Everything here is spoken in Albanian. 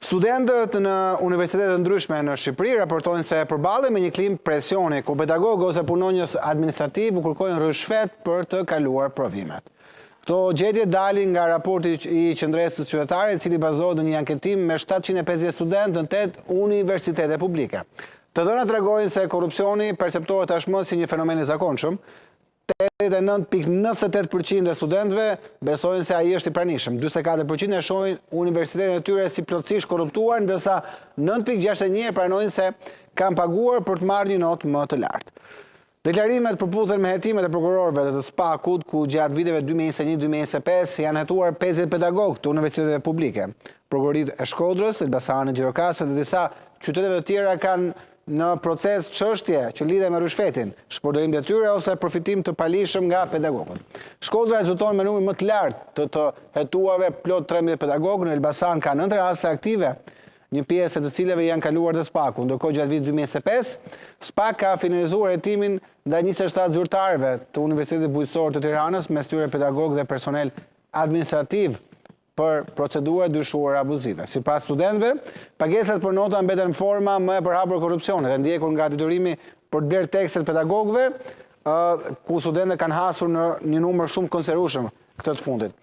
Studentët në universitetet ndryshme në Shqipëri raportojnë se përballen me një klim presioni ku pedagogë ose punonjës administrativ u kërkojnë rishfet për të kaluar provimet. Këto gjetje dalin nga raporti i Qendresës Qytetare, i cili bazohet në një anketim me 750 studentë në 8 universitete publike. Të dhënat tregojnë se korrupsioni perceptohet tashmë si një fenomen i zakonshëm. 89.98% e studentëve besojnë se ai është i pranishëm. 44% e shohin universitetin e tyre si plotësisht korruptuar, ndërsa 9.61% pranojnë se kanë paguar për të marrë një notë më të lartë. Deklarimet përputhen me hetimet e prokurorëve të SPAK-ut, ku gjatë viteve 2021-2025 janë hetuar 50 pedagogë të universiteteve publike. Prokuroritë e Shkodrës, Elbasanit, Gjirokastrës dhe disa qyteteve të tjera kanë në proces çështje që lidhen me rishfetin, shpërdorim detyre ose përfitim të palishëm nga pedagogët. Shkodra rezulton me numër më të lartë të hetuarve, plot 13 pedagogë. Në Elbasan ka 9 raste aktive, një pjesë të cilave janë kaluar te SPAK-u, ndërkohë gjatë vitit 2025 SPAK ka finalizuar hetimin ndaj 27 zyrtarëve të Universitetit Bujqësor të Tiranës, mes tyre pedagogë dhe personel administrativ për procedura dyshuar abuzive. Sipas studentëve, pagesat për nota mbeten në forma më e përhapur korrupsionit, e ndjekur nga detyrimi për të blerë tekstet pedagogëve, ku studentët kanë hasur në një numër shumë konserueshëm këtë të fundit.